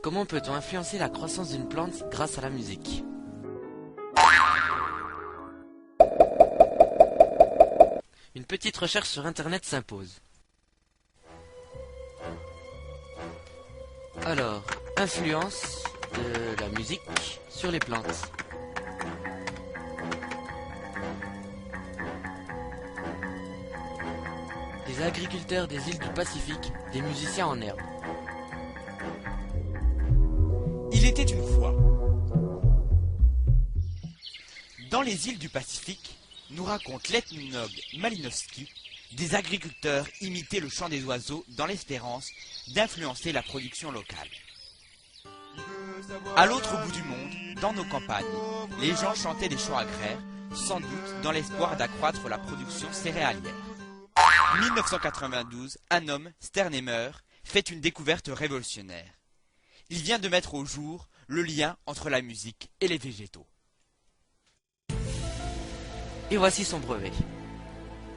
Comment peut-on influencer la croissance d'une plante grâce à la musique? Une petite recherche sur internet s'impose. Alors, influence de la musique sur les plantes. Des agriculteurs des îles du Pacifique, des musiciens en herbe. Il était une fois. Dans les îles du Pacifique, nous raconte l'ethnologue Malinowski, des agriculteurs imitaient le chant des oiseaux dans l'espérance d'influencer la production locale. À l'autre bout du monde, dans nos campagnes, les gens chantaient des chants agraires, sans doute dans l'espoir d'accroître la production céréalière. 1992, un homme, Sternheimer, fait une découverte révolutionnaire. Il vient de mettre au jour le lien entre la musique et les végétaux. Et voici son brevet.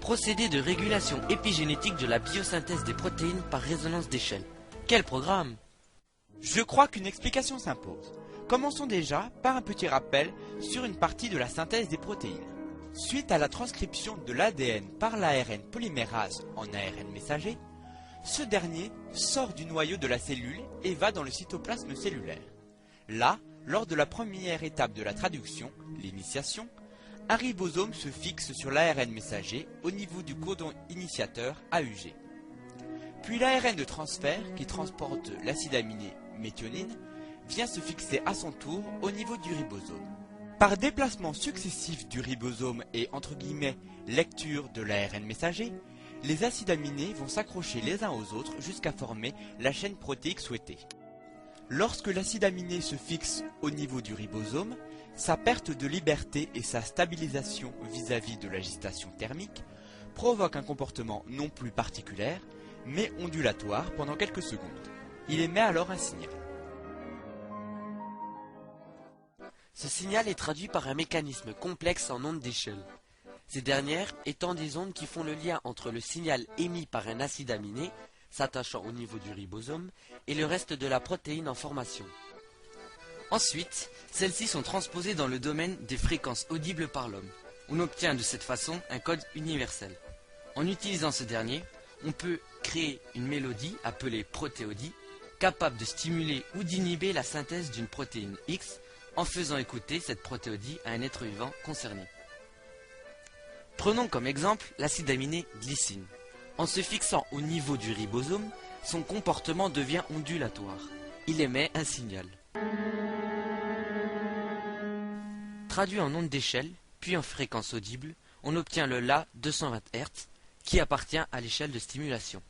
Procédé de régulation épigénétique de la biosynthèse des protéines par résonance d'échelle. Quel programme? Je crois qu'une explication s'impose. Commençons déjà par un petit rappel sur une partie de la synthèse des protéines. Suite à la transcription de l'ADN par l'ARN polymérase en ARN messager, ce dernier sort du noyau de la cellule et va dans le cytoplasme cellulaire. Là, lors de la première étape de la traduction, l'initiation, un ribosome se fixe sur l'ARN messager au niveau du codon initiateur AUG. Puis l'ARN de transfert, qui transporte l'acide aminé méthionine, vient se fixer à son tour au niveau du ribosome. Par déplacement successif du ribosome et entre guillemets lecture de l'ARN messager, les acides aminés vont s'accrocher les uns aux autres jusqu'à former la chaîne protéique souhaitée. Lorsque l'acide aminé se fixe au niveau du ribosome, sa perte de liberté et sa stabilisation vis-à-vis de l'agitation thermique provoquent un comportement non plus particulier, mais ondulatoire pendant quelques secondes. Il émet alors un signal. Ce signal est traduit par un mécanisme complexe en ondes d'échelle. Ces dernières étant des ondes qui font le lien entre le signal émis par un acide aminé, s'attachant au niveau du ribosome, et le reste de la protéine en formation. Ensuite, celles-ci sont transposées dans le domaine des fréquences audibles par l'homme. On obtient de cette façon un code universel. En utilisant ce dernier, on peut créer une mélodie appelée protéodie, capable de stimuler ou d'inhiber la synthèse d'une protéine X en faisant écouter cette protéodie à un être vivant concerné. Prenons comme exemple l'acide aminé glycine. En se fixant au niveau du ribosome, son comportement devient ondulatoire. Il émet un signal. Traduit en onde d'échelle, puis en fréquence audible, on obtient le La 220 Hz, qui appartient à l'échelle de stimulation.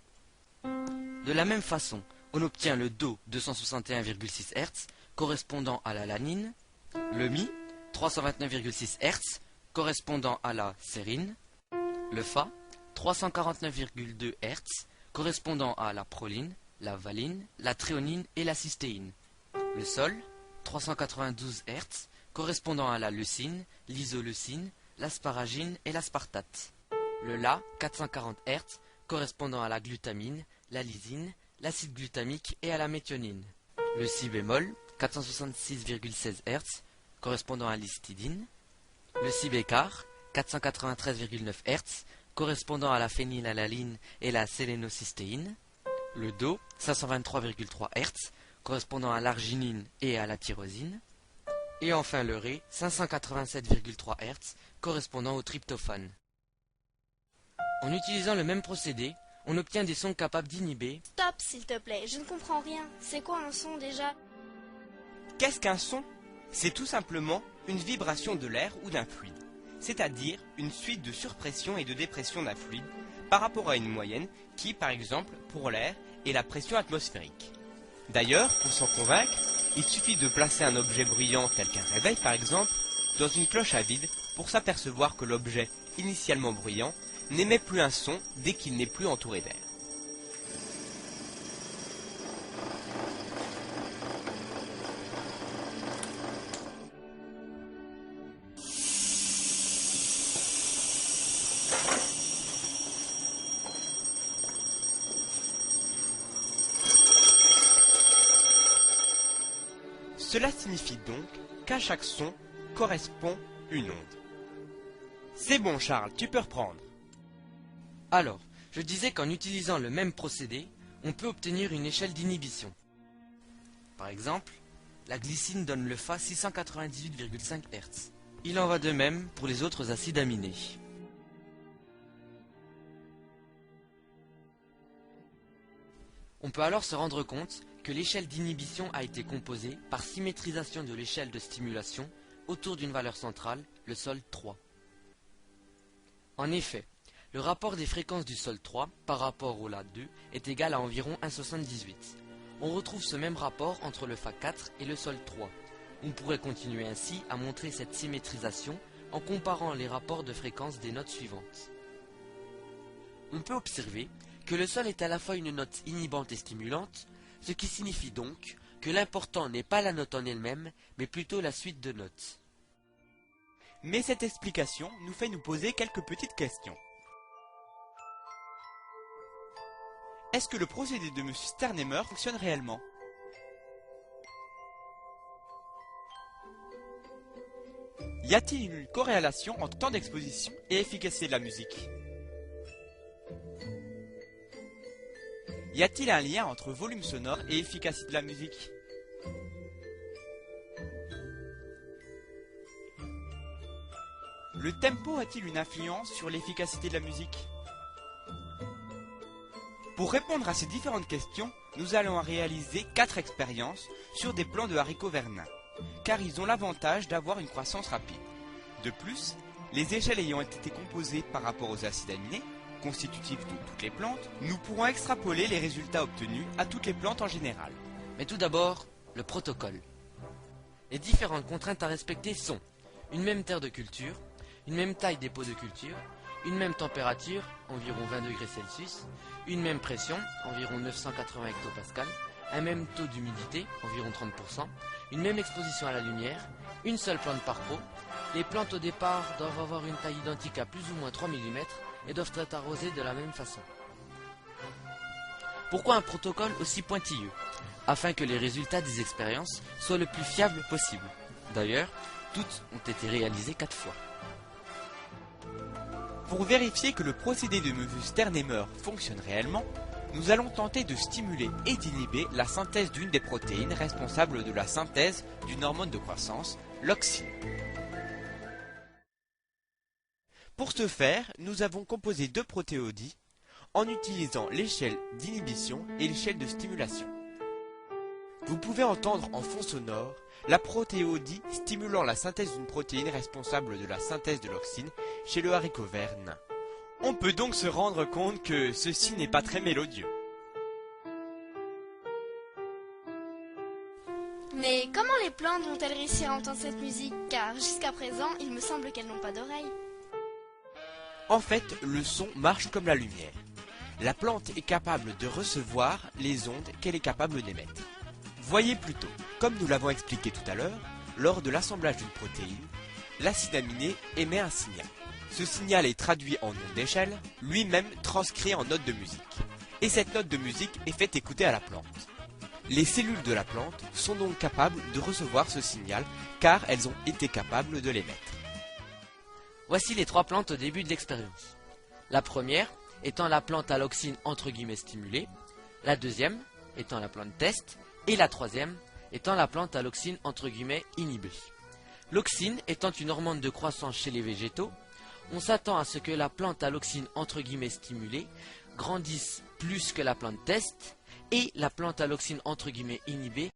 De la même façon, on obtient le Do 261,6 Hz, correspondant à la lanine, le Mi 329,6 Hz, correspondant à la sérine, le Fa 349,2 Hz, correspondant à la proline, la valine, la thréonine et la cystéine, le Sol 392 Hz, correspondant à la leucine, l'isoleucine, l'asparagine et l'aspartate, le La 440 Hz, correspondant à la glutamine, la lysine, l'acide glutamique et à la méthionine, le Si bémol 466,16 Hz, correspondant à l'histidine, le Si béquart 493,9 Hz, correspondant à la phénylalanine et la sélénocystéine, le Do 523,3 Hz, correspondant à l'arginine et à la tyrosine, et enfin le Ré 587,3 Hz, correspondant au tryptophane. En utilisant le même procédé, on obtient des sons capables d'inhiber... Stop, s'il te plaît, je ne comprends rien. C'est quoi un son déjà? Qu'est-ce qu'un son? C'est tout simplement une vibration de l'air ou d'un fluide, c'est-à-dire une suite de surpression et de dépression d'un fluide par rapport à une moyenne qui, par exemple, pour l'air, est la pression atmosphérique. D'ailleurs, pour s'en convaincre, il suffit de placer un objet bruyant tel qu'un réveil par exemple, dans une cloche à vide pour s'apercevoir que l'objet initialement bruyant n'émet plus un son dès qu'il n'est plus entouré d'air. Cela signifie donc qu'à chaque son correspond une onde. C'est bon Charles, tu peux reprendre. Alors, je disais qu'en utilisant le même procédé, on peut obtenir une échelle d'inhibition. Par exemple, la glycine donne le Fa 698,5 Hz. Il en va de même pour les autres acides aminés. On peut alors se rendre compte que l'échelle d'inhibition a été composée par symétrisation de l'échelle de stimulation autour d'une valeur centrale, le sol 3. En effet, le rapport des fréquences du sol 3 par rapport au La 2 est égal à environ 1,78. On retrouve ce même rapport entre le Fa 4 et le sol 3. On pourrait continuer ainsi à montrer cette symétrisation en comparant les rapports de fréquences des notes suivantes. On peut observer que le sol est à la fois une note inhibante et stimulante, ce qui signifie donc que l'important n'est pas la note en elle-même, mais plutôt la suite de notes. Mais cette explication nous fait nous poser quelques petites questions. Est-ce que le procédé de M. Sternheimer fonctionne réellement? Y a-t-il une corrélation entre temps d'exposition et efficacité de la musique? Y a-t-il un lien entre volume sonore et efficacité de la musique? Le tempo a-t-il une influence sur l'efficacité de la musique? Pour répondre à ces différentes questions, nous allons réaliser 4 expériences sur des plants de haricots vernin, car ils ont l'avantage d'avoir une croissance rapide. De plus, les échelles ayant été composées par rapport aux acides aminés, constitutifs de toutes les plantes, nous pourrons extrapoler les résultats obtenus à toutes les plantes en général. Mais tout d'abord, le protocole. Les différentes contraintes à respecter sont une même terre de culture, une même taille des pots de culture, une même température, environ 20 degrés Celsius, une même pression, environ 980 hectopascales, un même taux d'humidité, environ 30%, une même exposition à la lumière, une seule plante par pot. Les plantes au départ doivent avoir une taille identique à plus ou moins 3 mm et doivent être arrosées de la même façon. Pourquoi un protocole aussi pointilleux? Afin que les résultats des expériences soient le plus fiables possible. D'ailleurs, toutes ont été réalisées 4 fois. Pour vérifier que le procédé de M. Sternheimer fonctionne réellement, nous allons tenter de stimuler et d'inhiber la synthèse d'une des protéines responsables de la synthèse d'une hormone de croissance, l'auxine. Pour ce faire, nous avons composé 2 protéodies en utilisant l'échelle d'inhibition et l'échelle de stimulation. Vous pouvez entendre en fond sonore la protéodie stimulant la synthèse d'une protéine responsable de la synthèse de l'auxine chez le haricot vert nain. On peut donc se rendre compte que ceci n'est pas très mélodieux. Mais comment les plantes vont-elles réussir à entendre cette musique? Car jusqu'à présent, il me semble qu'elles n'ont pas d'oreilles. En fait, le son marche comme la lumière. La plante est capable de recevoir les ondes qu'elle est capable d'émettre. Voyez plutôt, comme nous l'avons expliqué tout à l'heure, lors de l'assemblage d'une protéine, l'acide aminé émet un signal. Ce signal est traduit en onde d'échelle, lui-même transcrit en note de musique. Et cette note de musique est faite écouter à la plante. Les cellules de la plante sont donc capables de recevoir ce signal, car elles ont été capables de l'émettre. Voici les 3 plantes au début de l'expérience. La première étant la plante à l'auxine entre guillemets stimulée, la deuxième étant la plante test, et la troisième étant la plante à l'auxine entre guillemets inhibée. L'auxine étant une hormone de croissance chez les végétaux, on s'attend à ce que la plante à l'auxine entre guillemets stimulée grandisse plus que la plante test et la plante à l'auxine entre guillemets inhibée